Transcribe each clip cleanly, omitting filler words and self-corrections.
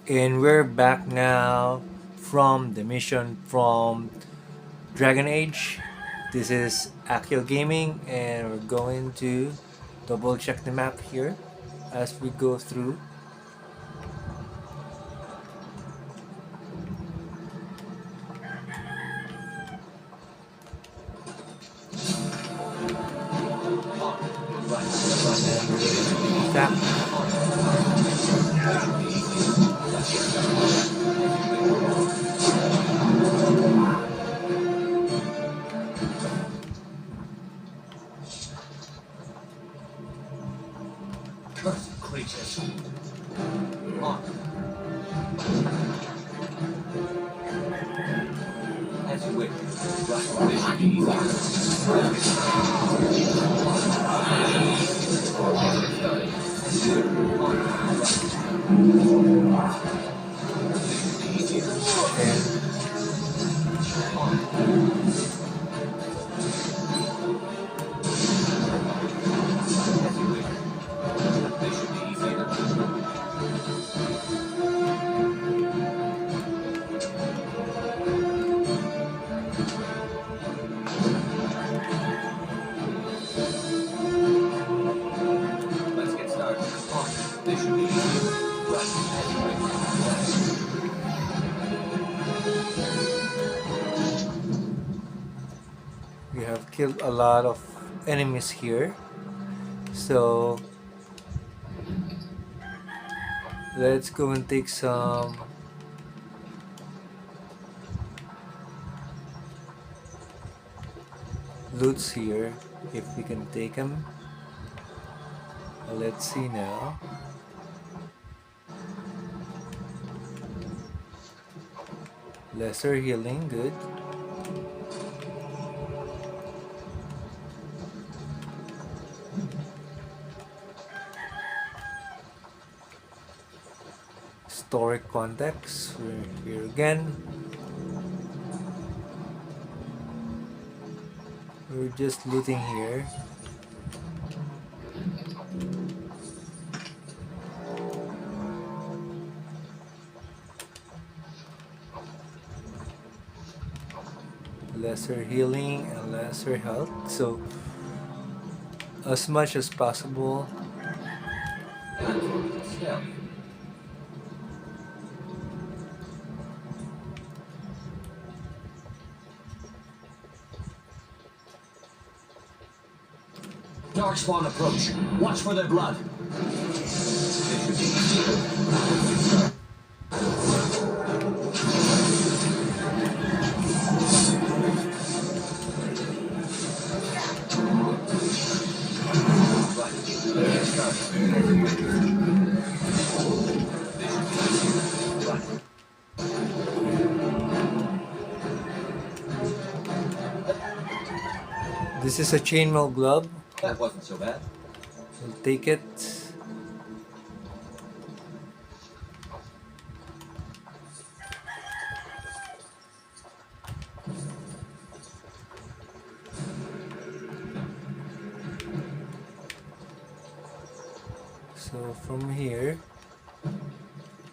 And we're back now from the mission from Dragon Age. This is Akio Gaming, and we're going to double check the map here as we go through. And we're going to be attacked. Cursed creatures. On. As you wish. And Let's get started. This should be easy. we have killed a lot of enemies here. So let's go and take some loots here if we can take them. Let's see now. Lesser healing, good. Historic context, we're here again. We're just looting here. Lesser healing and lesser health, so as much as possible. Stealth. Darkspawn approach. Watch for their blood. This should be easy. This is a chainmail glove. That wasn't so bad. We'll take it. So from here,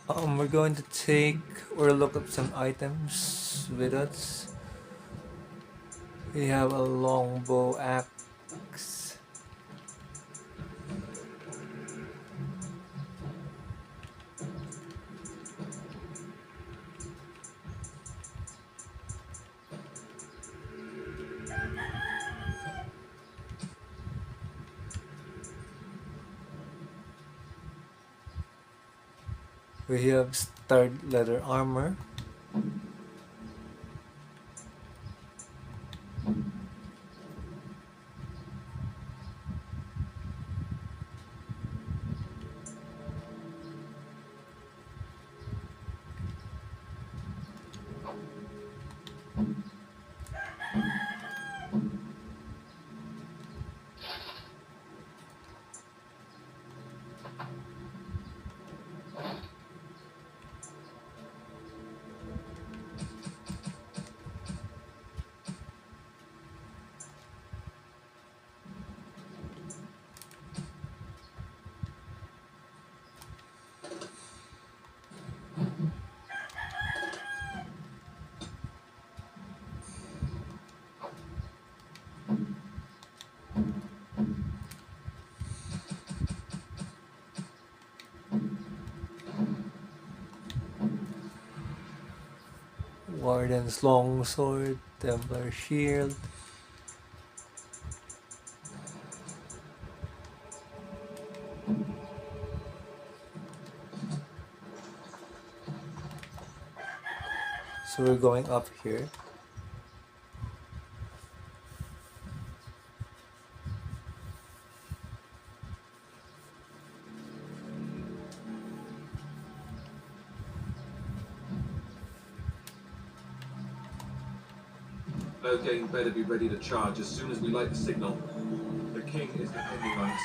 we're going to take or look up some items with us. We have a longbow axe. We have starred leather armor. Warden's longsword, Templar shield. So we're going up here. Loghain better be ready to charge as soon as we light the signal. The king is depending on us.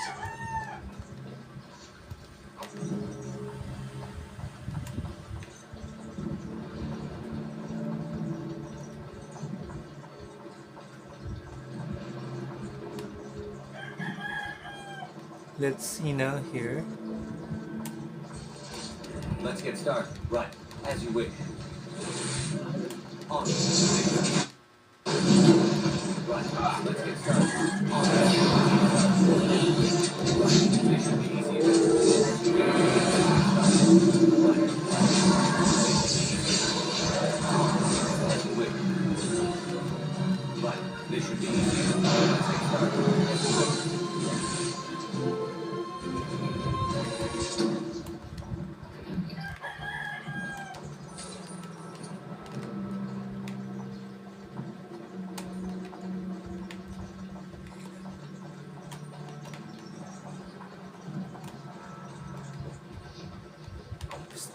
Let's see now here. Let's get started. Right, as you wish. On. Right, let's get started. On. This should be easier. As you wish. Right, this should be easier. Let's get started. As you wish.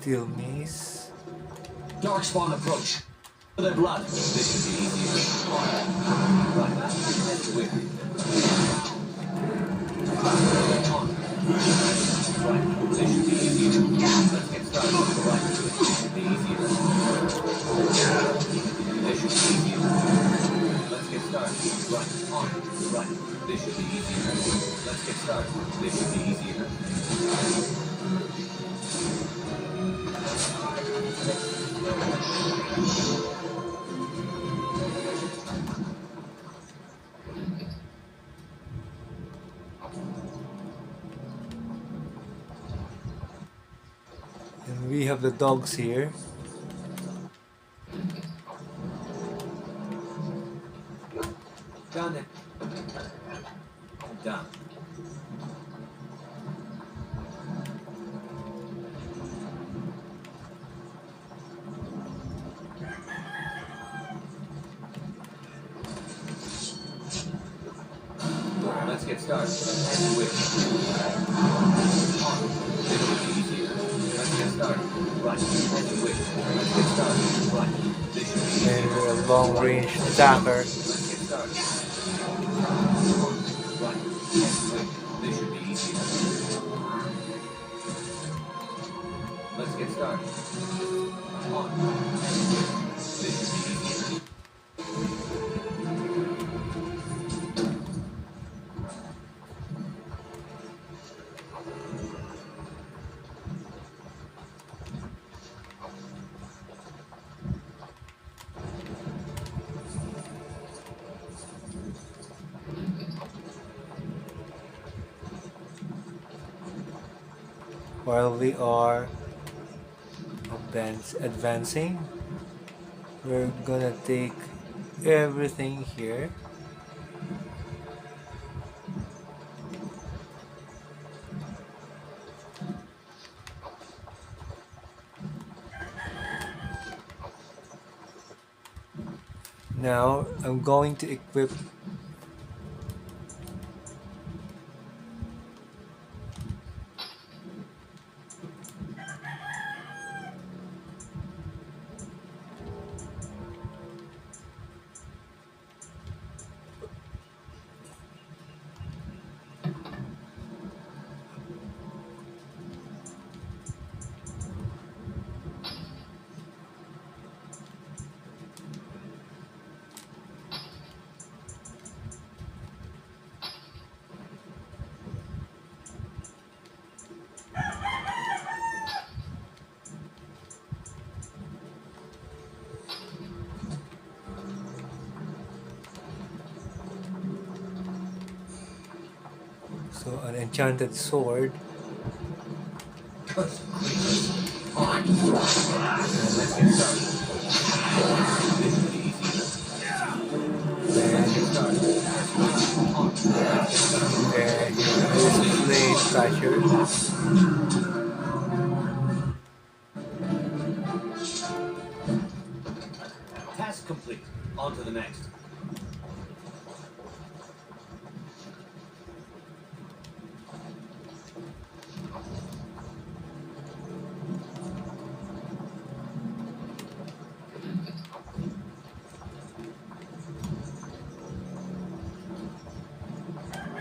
Steel mace. Darkspawn approach. For their blood. This should be easier. On. Right, as you wish. On. Right, this should be easier. Let's get started. Right, this should be easier. This should be easier. Let's get started. Right, on. Right, this should be easier. Let's get started. This should be easier. And we have the dogs here. Done it. Done. Let's get started. As you wish. On. This will be easier. Let's get started. Right. As you wish. Let's get started. Right. This should be easier. And we're a long range attacker. Let's get started. Right. As you wish. This should be easier. Let's get started. On. This should be easier. While we are advancing, we're gonna take everything here. Now I'm going to equip so an enchanted sword. Curse creatures. On. Let's get started. This should be easy. Let's get started. On. Let's get started. And display flasher. Task complete. On to the next.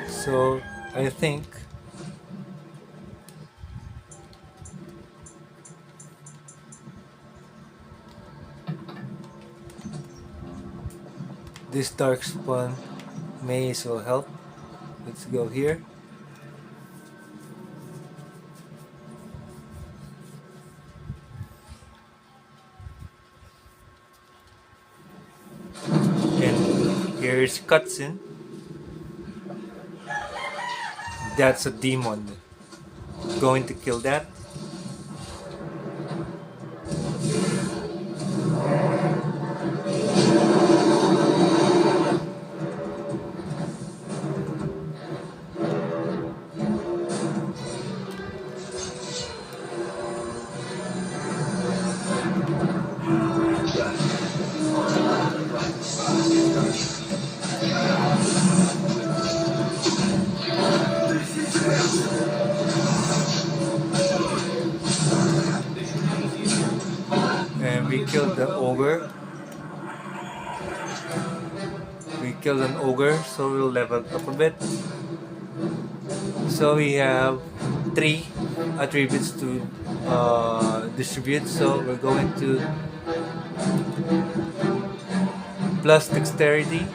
So I think this dark spawn may as well help. Let's go here. And here's cutscene. That's a demon. Going to kill that. And we killed the ogre. We killed an ogre, so we'll level up a bit. So we have 3 attributes to distribute. So we're going to plus dexterity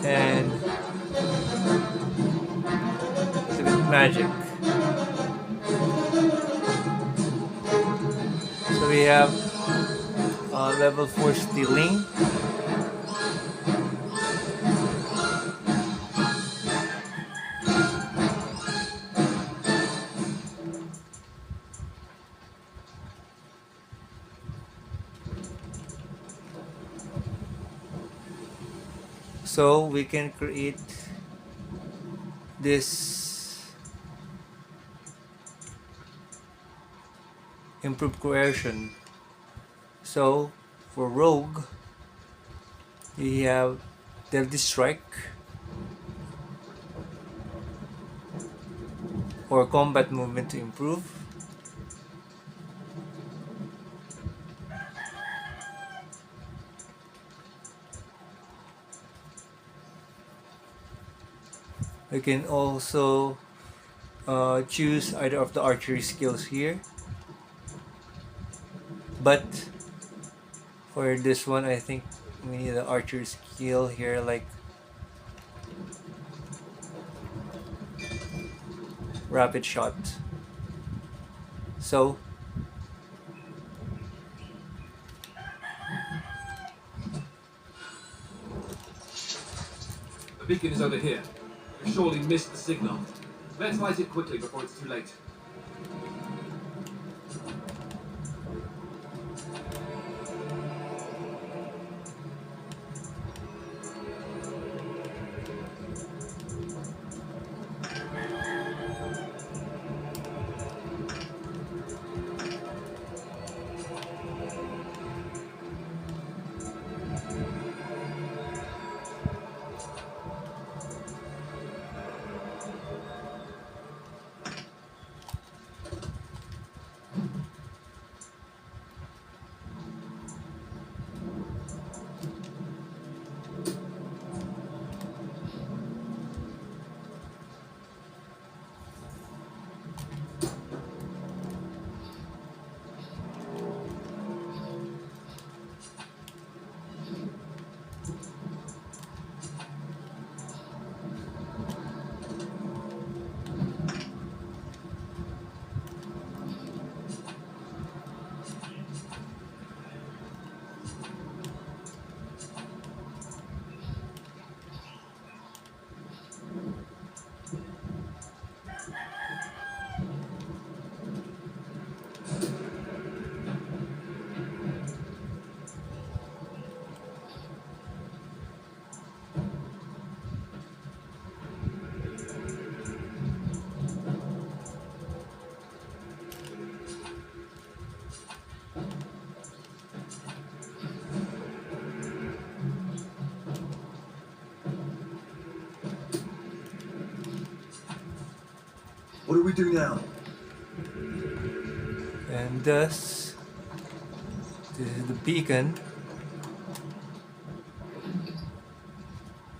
and magic. So we have level 4 stealing. So we can create this improved coercion. So for rogue, we have Deadly Strike or combat movement to improve. We can also choose either of the archery skills here, but for this one I think we need an archery skill here, like rapid shot. So The beacon is over here. We've surely missed the signal. Let's light it quickly before it's too late. What do we do now? And thus, this is the beacon.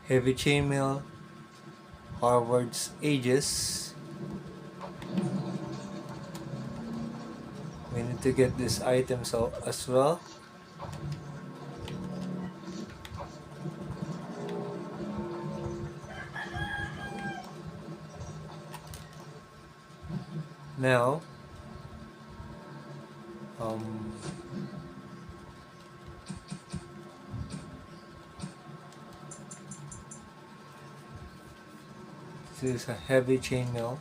Heavy chainmail, Harvard's Aegis. We need to get this item as well. Now, this is a heavy chainmail.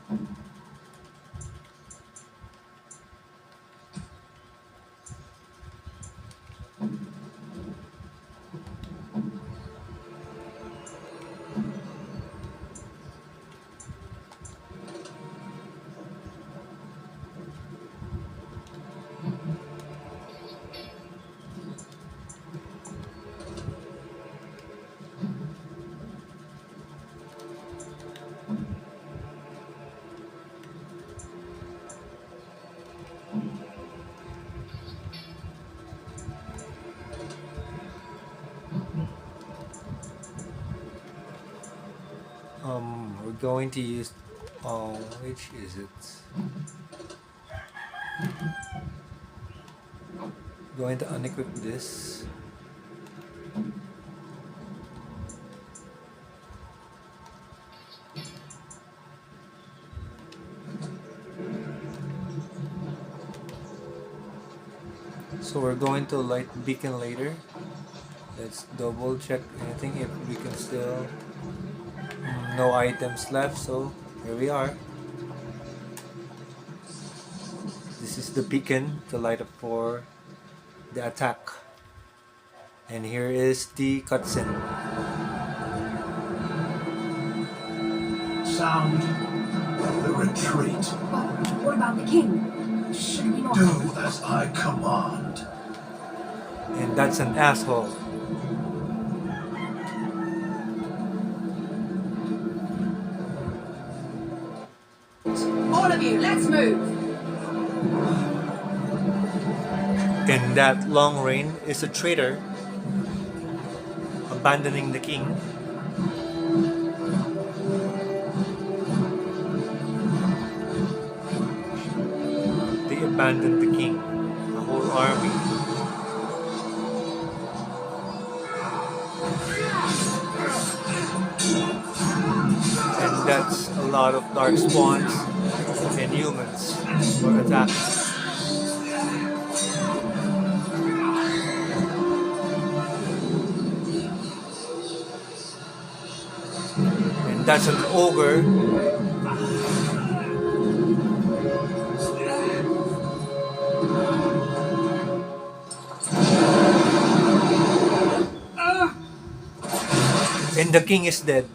We're going to use, which is it? Going to unequip this. So we're going to light beacon later. Let's double check anything if we can still. No items left, so here we are. This is the beacon to light up for the attack. And here is the cutscene. Sound the retreat. What about the king? Should we not? Do as I command. And that's an asshole. All of you, let's move. And that long reign is a traitor, abandoning the king. They abandoned the king, the whole army. And that's a lot of dark spawns and humans for attacking. And that's an ogre. And the king is dead.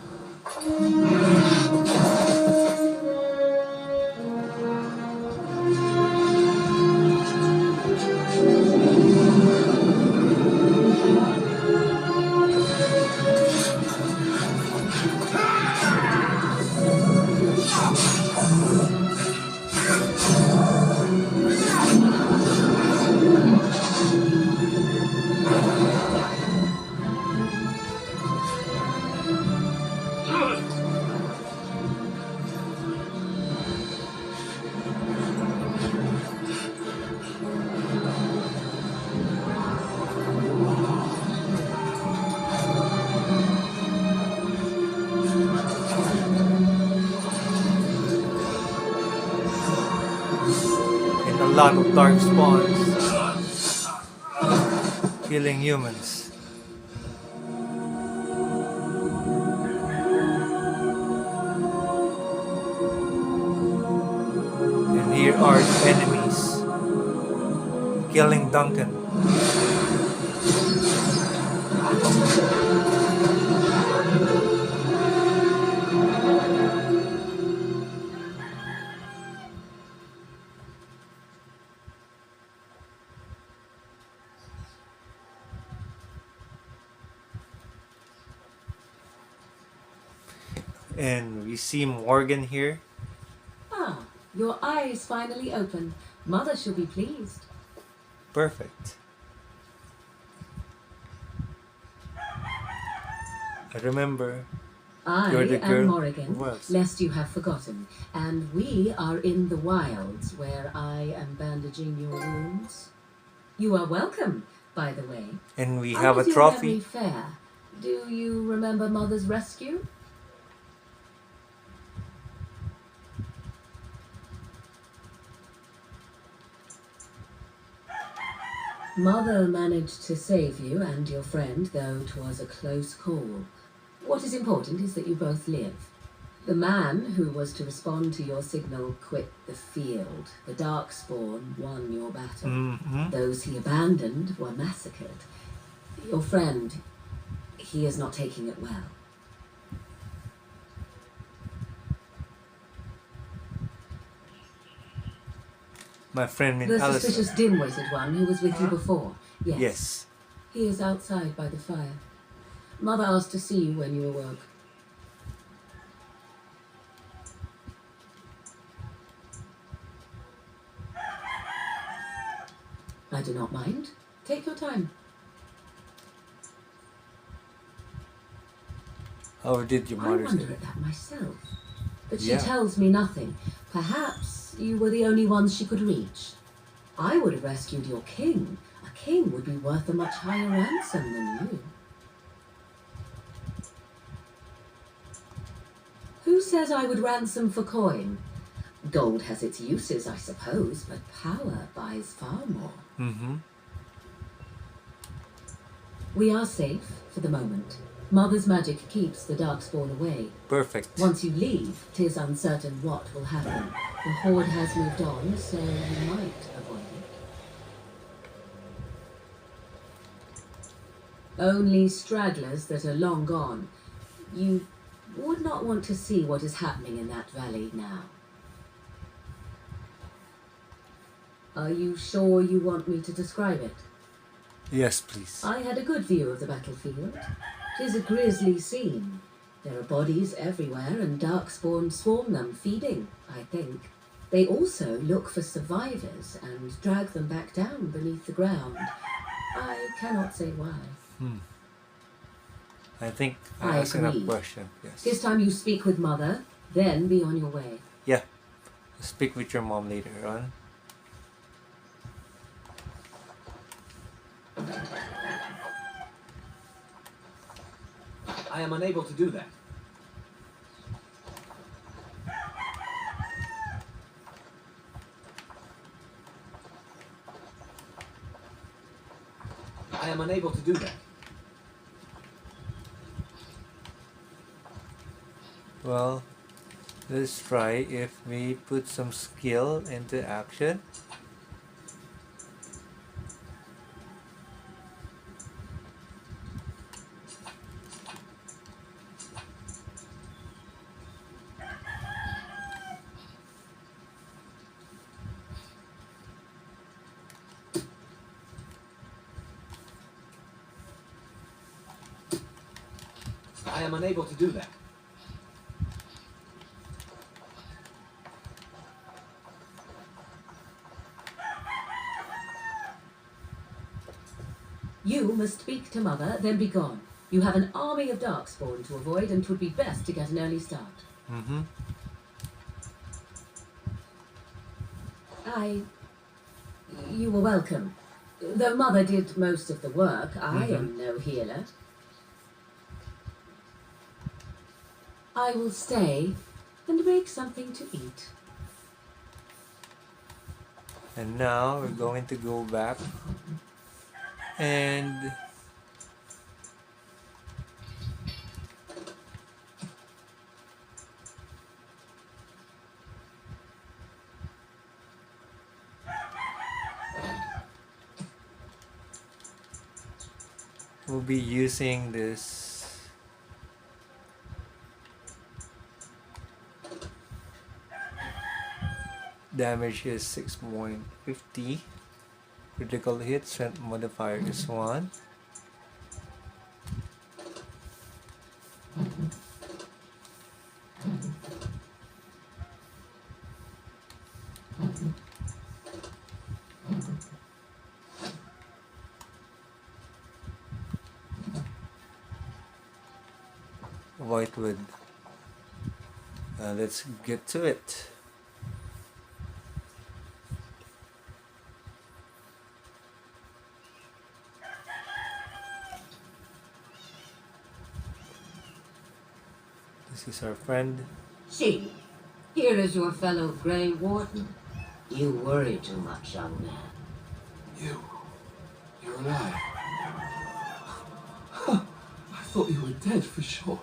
A lot of dark spawns killing humans. And here are the enemies killing Duncan. And we see Morgan here. Ah, Your eyes finally open. Mother shall be pleased. Perfect. Remember, I you're the girl am who Morrigan, was. lest you have forgotten, and we are in the wilds where I am bandaging your wounds. You are welcome, by the way. And we How have a does your memory trophy. fare? Do you remember Mother's rescue? Mother managed to save you and your friend, though 'twas a close call. What is important is that you both live. The man who was to respond to your signal quit the field. The Darkspawn won your battle. Mm-hmm. Those he abandoned were massacred. Your friend, he is not taking it well. My friend means The Alistair. suspicious dim-witted one who was with you before. Yes. Yes. He is outside by the fire. Mother asked to see you when you awoke. I do not mind. Take your time. How did your I mother wonder say? at that myself. But she Yeah. tells me nothing. Perhaps you were the only ones she could reach. I would have rescued your king. A king would be worth a much higher ransom than you. Who says I would ransom for coin? Gold has its uses, I suppose, but power buys far more. Mm-hmm. We are safe for the moment. Mother's magic keeps the Darkspawn away. Perfect. Once you leave, 'tis uncertain what will happen. The Horde has moved on, so you might avoid it. Only stragglers that are long gone. You would not want to see what is happening in that valley now. Are you sure you want me to describe it? Yes, please. I had a good view of the battlefield. 'Tis a grisly scene. There are bodies everywhere, and Darkspawn swarm them, feeding, I think. They also look for survivors and drag them back down beneath the ground. I cannot say why. I think I I asked enough agree. question. Yes. This time you speak with Mother, then be on your way. Yeah. Speak with your mom later on. I am unable to do that. I am unable to do that. Well, let's try if we put some skill into action. I am unable to do that. You must speak to Mother, then be gone. You have an army of Darkspawn to avoid, and 'twould be best to get an early start. Mm-hmm. You were welcome. Though Mother did most of the work, I am no healer. I will stay and make something to eat. And now we're going to go back and we'll be using this damage is 6.50, critical hit, strength modifier is 1. it would. Let's get to it. This is our friend. See, here is your fellow Grey Warden. You worry too much, young man. You're alive. I thought you were dead for sure.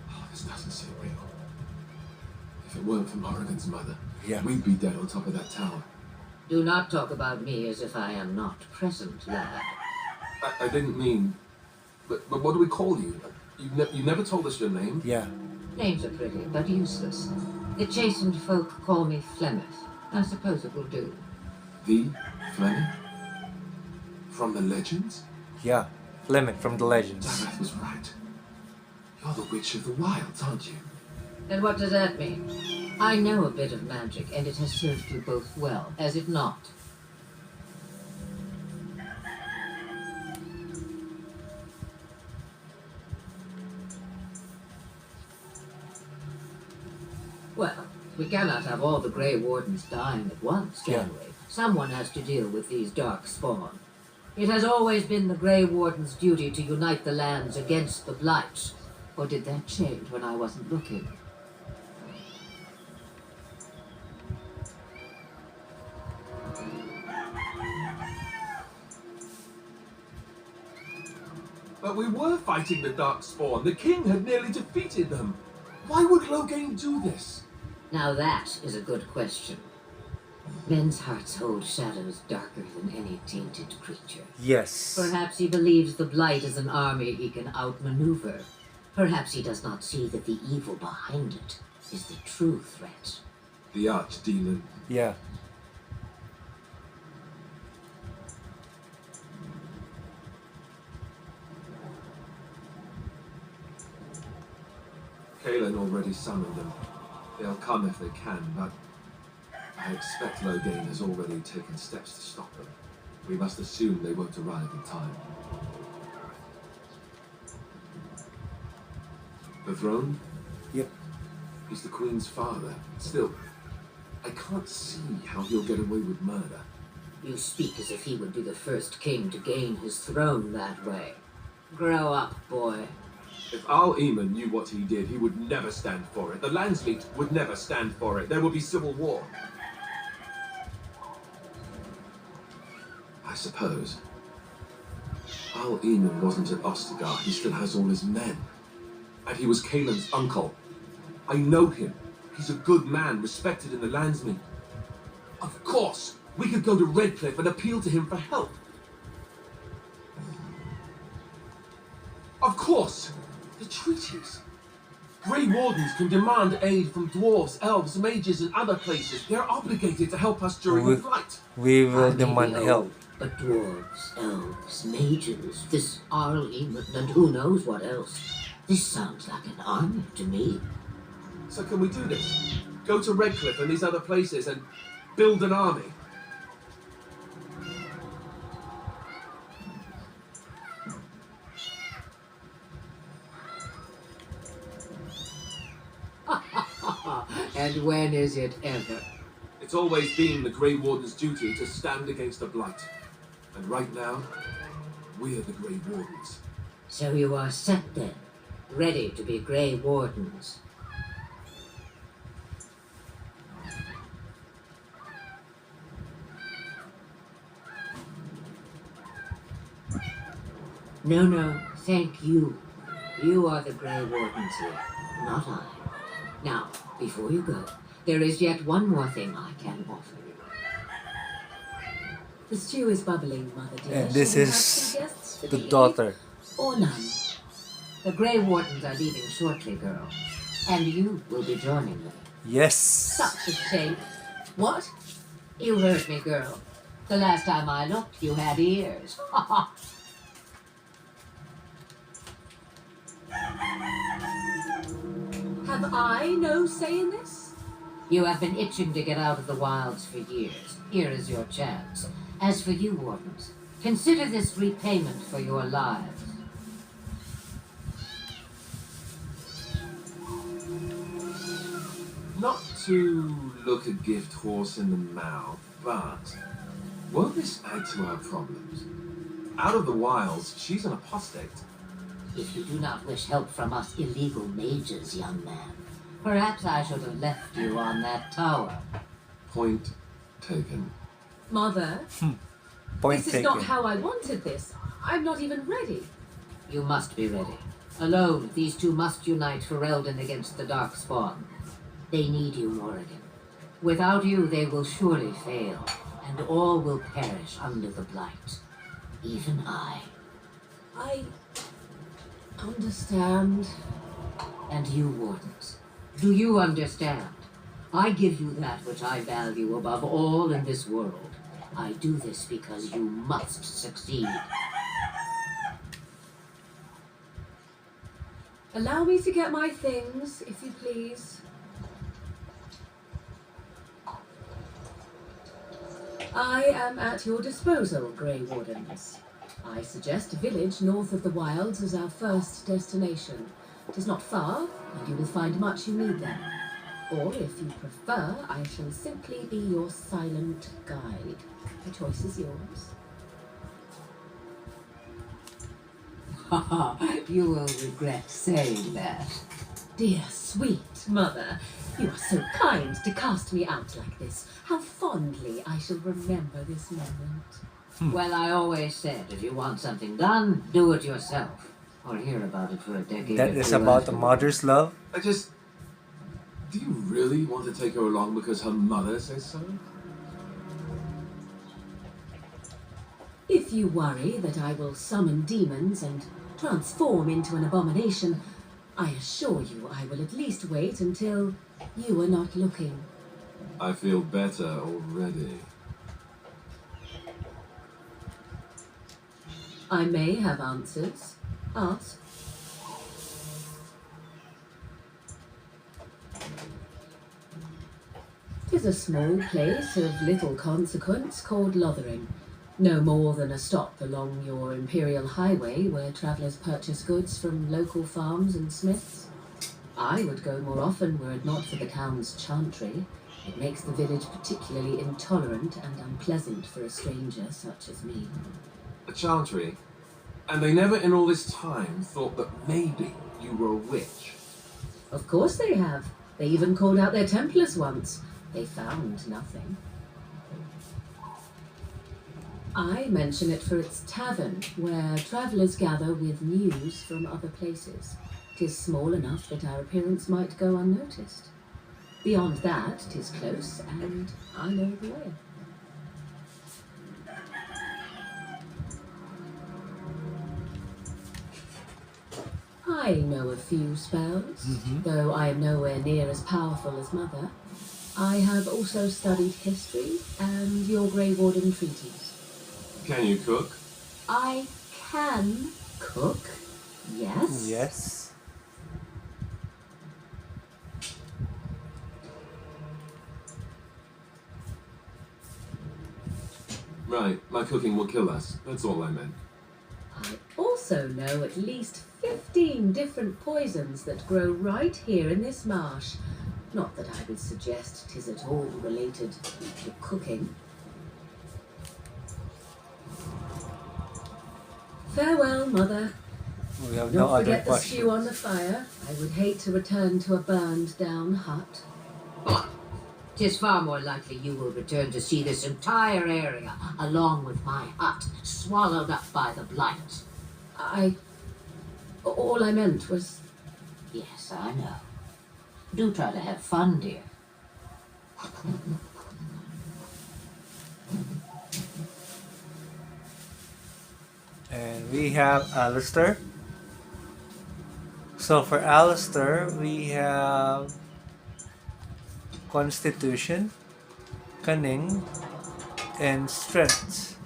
Oh, this doesn't seem real. If it weren't for Morrigan's mother, Yeah. we'd be dead on top of that tower. Do not talk about me as if I am not present, lad. I didn't mean... But what do we call you? You never told us your name? Yeah. Names are pretty, but useless. The chastened folk call me Flemeth. I suppose it will do. The Fleming? From the legends? Yeah. Flemeth from the Legends. Dareth was right. You're the Witch of the Wilds, aren't you? And what does that mean? I know a bit of magic, and it has served you both well, has it not? Well, we cannot have all the Grey Wardens dying at once, can Yeah. we? Someone has to deal with these dark spawn. It has always been the Grey Warden's duty to unite the lands against the Blight. Or did that change when I wasn't looking? But we were fighting the Darkspawn. The king had nearly defeated them. Why would Loghain do this? Now that is a good question. Men's hearts hold shadows darker than any tainted creature. Yes. Perhaps he believes the Blight is an army he can outmaneuver. Perhaps he does not see that the evil behind it is the true threat. The archdemon. Yeah. Kaelin already summoned them. They'll come if they can, but I expect Loghain has already taken steps to stop them. We must assume they won't arrive in time. The throne? Yep. He's the Queen's father. Still, I can't see how he'll get away with murder. You speak as if he would be the first king to gain his throne that way. Grow up, boy. If Al Eamon knew what he did, he would never stand for it. The Landsleet would never stand for it. There would be civil war. I suppose. Al Eamon wasn't at Ostagar. He still has all his men. And he was Kaelin's uncle. I know him. He's a good man, respected in the Landsmen. Of course, we could go to Redcliffe and appeal to him for help. Of course! The treaties. Grey Wardens can demand aid from dwarves, elves, mages, and other places. They're obligated to help us during the fight. We I will may be demand old, help. But dwarves, elves, mages, this Arl Eamon, and who knows what else. This sounds like an army to me. So can we do this? Go to Redcliffe and these other places and build an army? And when is it ever? It's always been the Grey Warden's duty to stand against the Blight. And right now, we're the Grey Wardens. So you are set then, ready to be Grey Wardens. No, thank you. You are the Grey Wardens here, not I. Now, before you go, there is yet one more thing I can offer you. The stew is bubbling, Mother dear. And this Shall we have is some guests for the evening? daughter. Or none. The Grey Wardens are leaving shortly, girl. And you will be joining them. Yes. Such a shame. What? You heard me, girl. The last time I looked, you had ears. Have I no say in this? You have been itching to get out of the wilds for years. Here is your chance. As for you, Wardens, consider this repayment for your lives. Not to look a gift horse in the mouth, but won't this add to our problems? Out of the wilds, she's an apostate. If you do not wish help from us illegal mages, young man, perhaps I should have left you on that tower. Point taken. Mother, Point this is taken. not how I wanted this. I'm not even ready. You must be ready. Alone, these two must unite for Eldon against the Darkspawn. They need you, Morrigan. Without you, they will surely fail, and all will perish under the Blight. Even I. I understand. And you, Wardens. Do you understand? I give you that which I value above all in this world. I do this because you must succeed. Allow me to get my things, if you please. I am at your disposal, Grey Wardens. I suggest a village north of the wilds as our first destination. It is not far, and you will find much you need there. Or, if you prefer, I shall simply be your silent guide. The choice is yours. You will regret saying that. Dear, sweet mother, you are so kind to cast me out like this. How fondly I shall remember this moment. Well, I always said, if you want something done, do it yourself. Or hear about it for a decade. That or is two about a afterward. mother's love. Do you really want to take her along because her mother says so? If you worry that I will summon demons and transform into an abomination, I assure you I will at least wait until you are not looking. I feel better already. I may have answers. Ask. Tis a small place of little consequence called Lothering. No more than a stop along your imperial highway where travellers purchase goods from local farms and smiths. I would go more often were it not for the town's chantry. It makes the village particularly intolerant and unpleasant for a stranger such as me. A chantry. And they never in all this time thought that maybe you were a witch. Of course they have. They even called out their Templars once. They found nothing. I mention it for its tavern, where travellers gather with news from other places. 'Tis small enough that our appearance might go unnoticed. Beyond that, 'tis close, and I know the way. I know a few spells, though I am nowhere near as powerful as Mother. I have also studied history and your Grey Warden treaties. Can you cook? I can cook, yes. Yes. Right, my cooking will kill us. That's all I meant. I also know at least 15 different poisons that grow right here in this marsh. Not that I would suggest 'tis at all related to cooking. Farewell, Mother. We have Don't no other forget the questions. stew on the fire. I would hate to return to a burned down hut. 'Tis far more likely you will return to see this entire area, along with my hut, swallowed up by the Blight. All I meant was... Yes, I know. Do try to have fun, dear. And we have Alistair. So for Alistair, we have Constitution, Cunning, and Strength.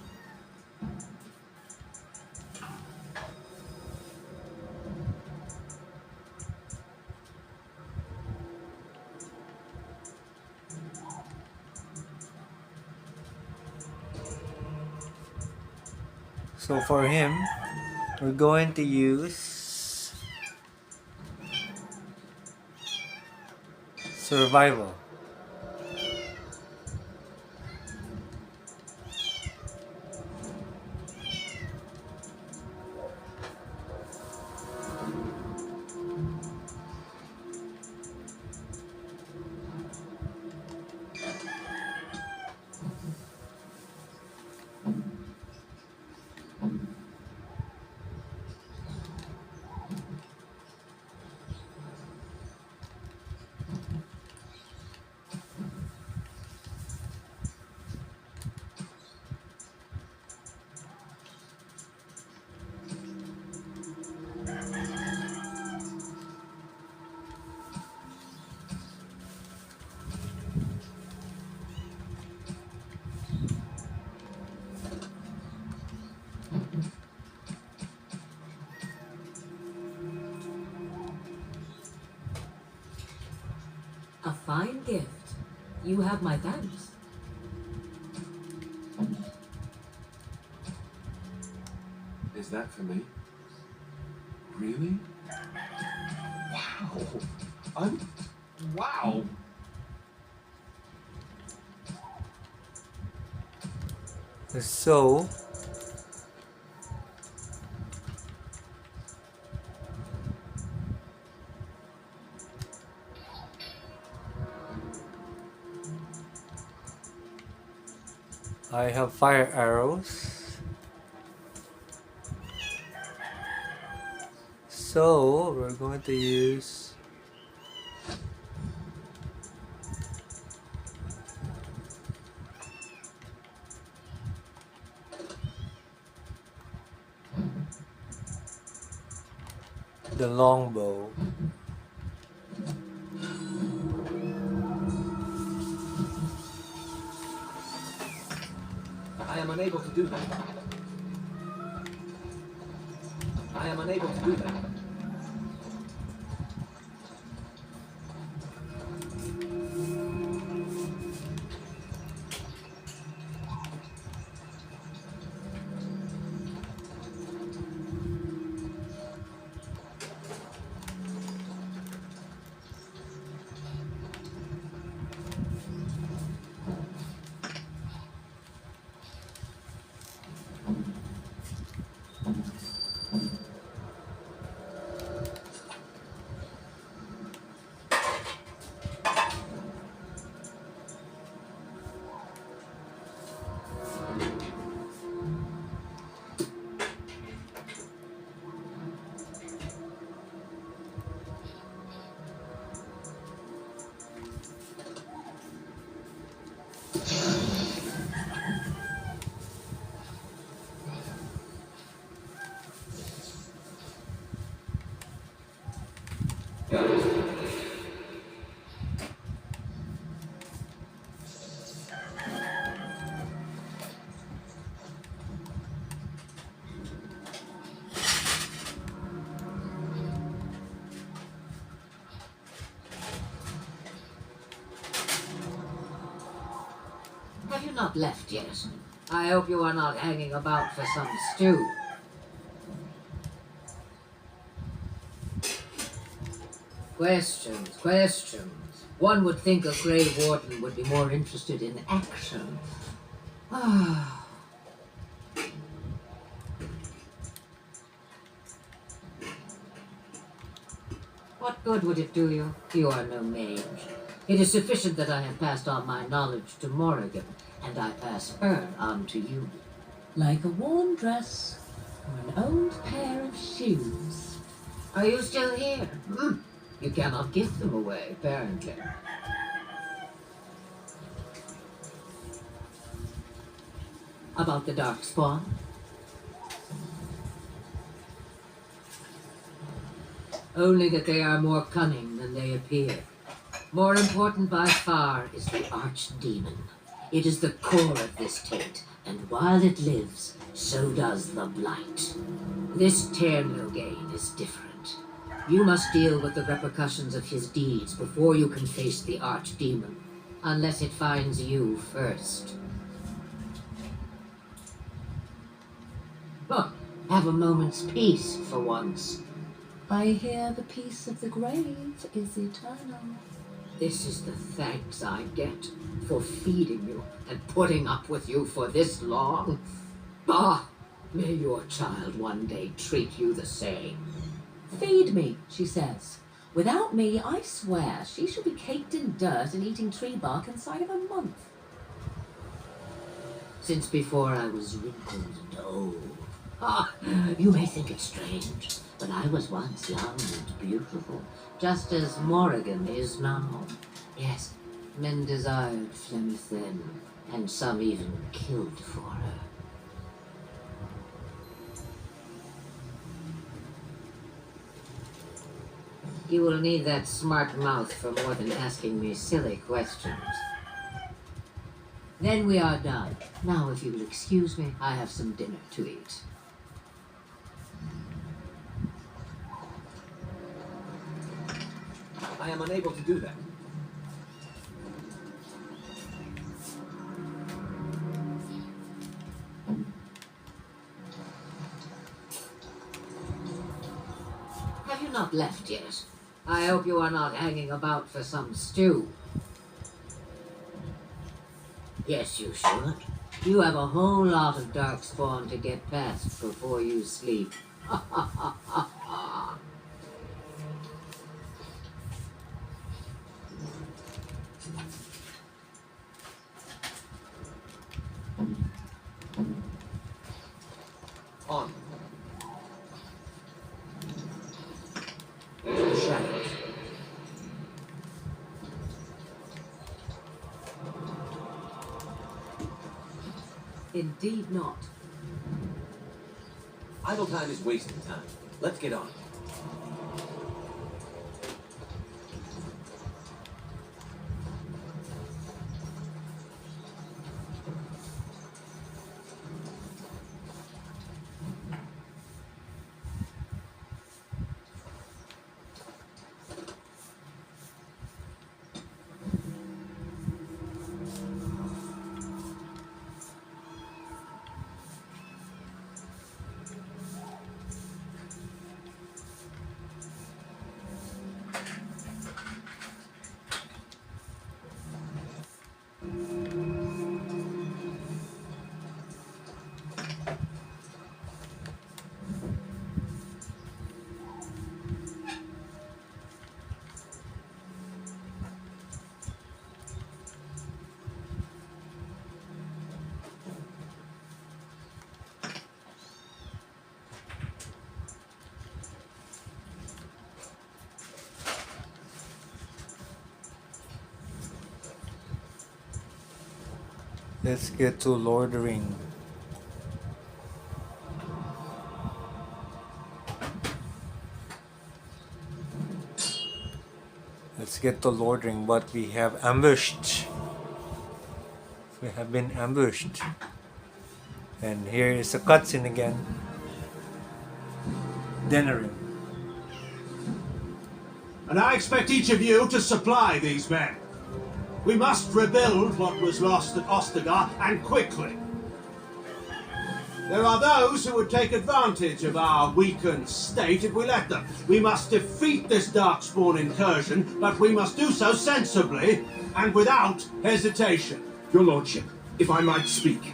So for him, we're going to use survival. A fine gift. You have my thanks. Is that for me? Really? Wow. Wow. So I have fire arrows. So we're going to use the longbow. I am unable to do that. I am unable to do that. Have you not left yet? I hope you are not hanging about for some stew. Questions. One would think a Grey Warden would be more interested in action. Ah. What good would it do you? You are no mage. It is sufficient that I have passed on my knowledge to Morrigan, and I pass her on to you. Like a worn dress or an old pair of shoes. Are you still here? You cannot give them away, apparently. About the Darkspawn? Only that they are more cunning than they appear. More important by far is the Archdemon. It is the core of this taint, and while it lives, so does the Blight. This Ternogain is different. You must deal with the repercussions of his deeds before you can face the Archdemon, unless it finds you first. Have a moment's peace for once. I hear the peace of the grave is eternal. This is the thanks I get for feeding you and putting up with you for this long. Ah, may your child one day treat you the same. Feed me, she says. Without me, I swear, she shall be caked in dirt and eating tree bark inside of a month. Since before I was wrinkled and old. Ah, you may think it strange, but I was once young and beautiful, just as Morrigan is now. Yes, men desired Flemthin, and some even killed for her. You will need that smart mouth for more than asking me silly questions. Then we are done. Now, if you will excuse me, I have some dinner to eat. I am unable to do that. Have you not left yet? I hope you are not hanging about for some stew. Yes, you should. You have a whole lot of darkspawn to get past before you sleep. On. Into the shadows. Indeed not. Idle time is wasting time. Let's get on. Let's get to Lord of the Ring. Let's get to Lord of the Ring, but we have ambushed. We have been ambushed. And here is a cutscene again. Denerim. And I expect each of you to supply these men. We must rebuild what was lost at Ostagar, and quickly. There are those who would take advantage of our weakened state if we let them. We must defeat this Darkspawn incursion, but we must do so sensibly and without hesitation. Your Lordship, if I might speak.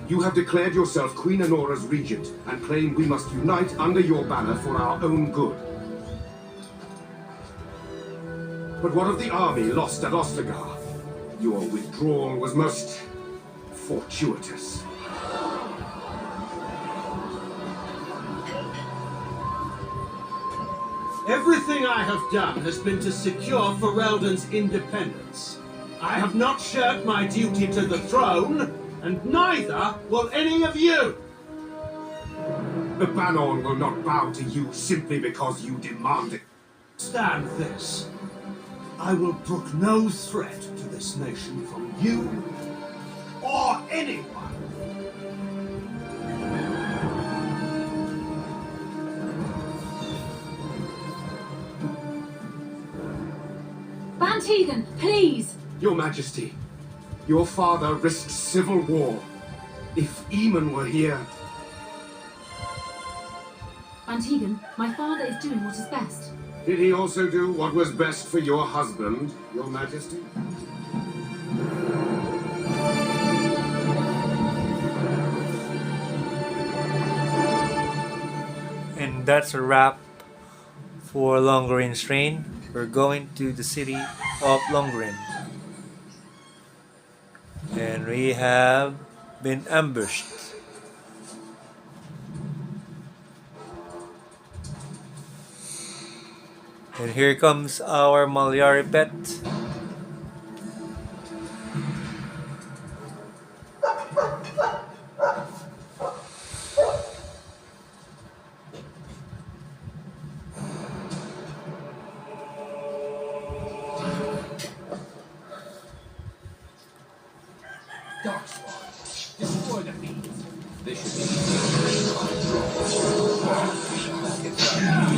You have declared yourself Queen Anora's regent and claim we must unite under your banner for our own good. But what of the army lost at Ostagar? Your withdrawal was most fortuitous. Everything I have done has been to secure Ferelden's independence. I have not shirked my duty to the throne, and neither will any of you. The Banon will not bow to you simply because you demand it. Stand this. I will brook no threat to this nation from you or anyone. Van Tegan, please! Your Majesty, your father risked civil war If Eamon were here. Antigon, my father is doing what is best. Did he also do what was best for your husband, Your Majesty? And that's a wrap for Longorin's Train. We're going to the city of Longorin. And we have been ambushed. And here comes our Malyari pet. Darkspawn, destroy the fiends. This should be Let's get started.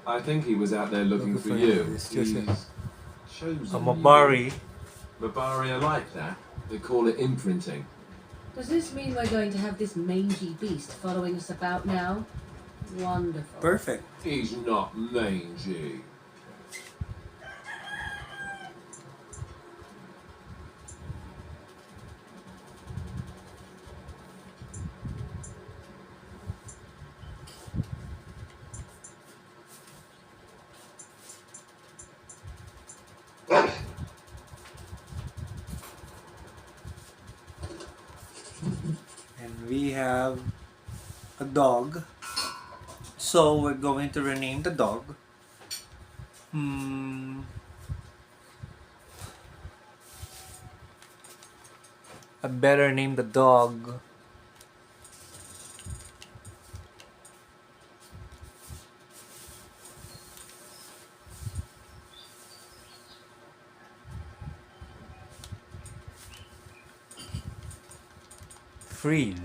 I think he was out there looking for you. It's just He's chosen a Mabari. you. Mabari are like that. They call it imprinting. Does this mean we're going to have this mangy beast following us about now? Wonderful. Perfect. He's not mangy. And we have a dog. So we're going to rename the dog. I better name the dog. Freed.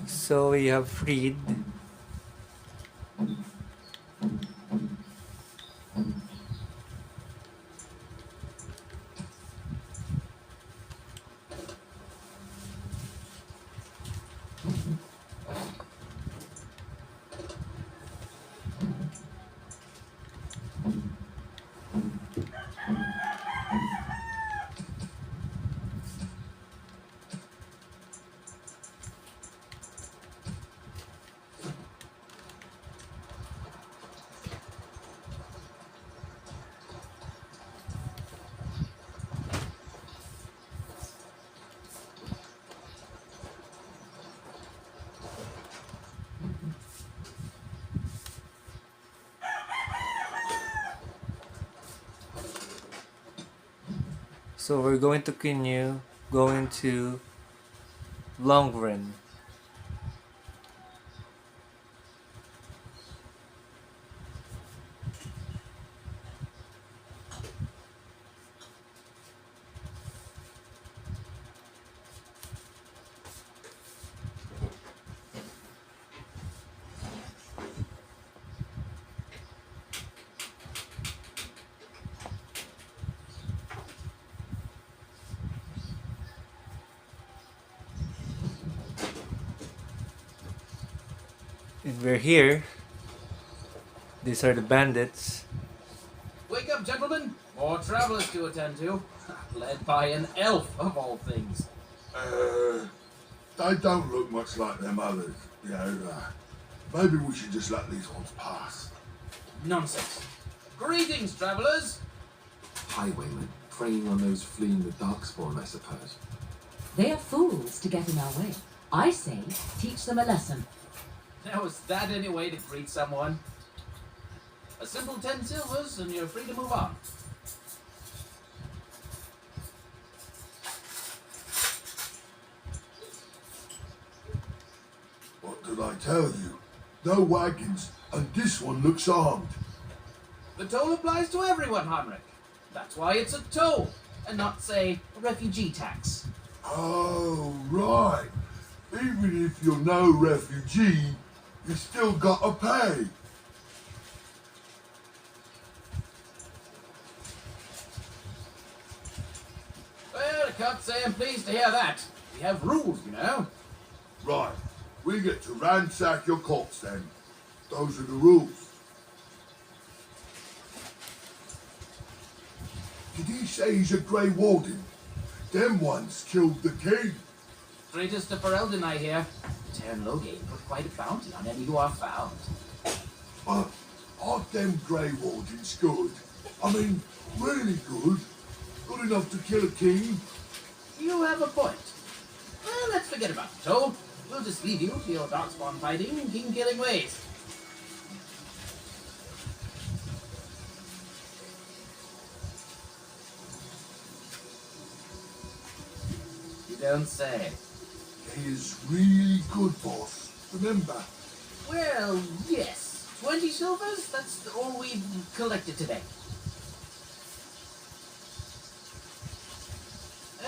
So we have freed. So we're going to continue going to Longren. And we're here. These are the bandits. Wake up, gentlemen! More travelers to attend to. Led by an elf, of all things. They don't look much like them others. You know, maybe we should just let these ones pass. Nonsense. Greetings, travelers! Highwaymen, preying on those fleeing the Darkspawn, I suppose. They are fools to get in our way. I say, teach them a lesson. Now, is that any way to greet someone? A simple 10 silvers and you're free to move on. What did I tell you? No wagons, and this one looks armed. The toll applies to everyone, Heinrich. That's why it's a toll, and not, say, a refugee tax. Oh, right. Even if you're no refugee, you still gotta pay. Well, I can't say I'm pleased to hear that. We have rules, you know. Right. We get to ransack your corpse then. Those are the rules. Did he say he's a Grey Warden? Them ones killed the king. Traitors to Ferelden, I hear. Terran Loghain put quite a bounty on any who are found. But aren't them Grey Wardens good? I mean, really good? Good enough to kill a king? You have a point. Well, let's forget about the toll. We'll just leave you to your darkspawn fighting and king-killing ways. You don't say. He is really good, boss. Remember? Well, yes. 20 silvers? That's all we've collected today.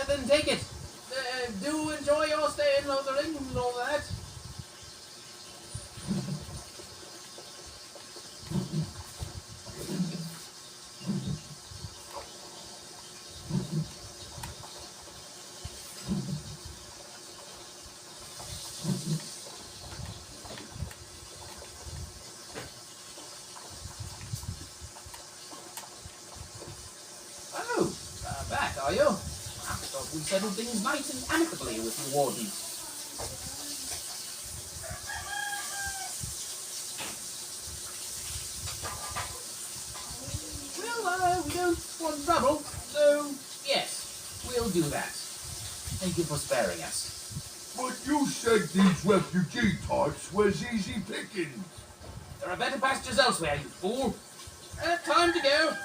Then take it. Do enjoy your stay in Lothering and all that. Oh, back, are you? I thought we settled things nice and amicably with the warden. Well, we don't want trouble, so yes, we'll do that. Thank you for sparing us. But you said these refugee types was easy pickings. There are better pastures elsewhere, you fool. Time to go.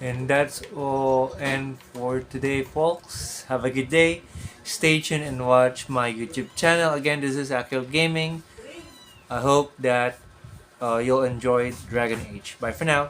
And that's all and for today, folks. Have a good day. Stay tuned and watch my YouTube channel. Again, this is Akil Gaming. I hope that you'll enjoy Dragon Age. Bye for now.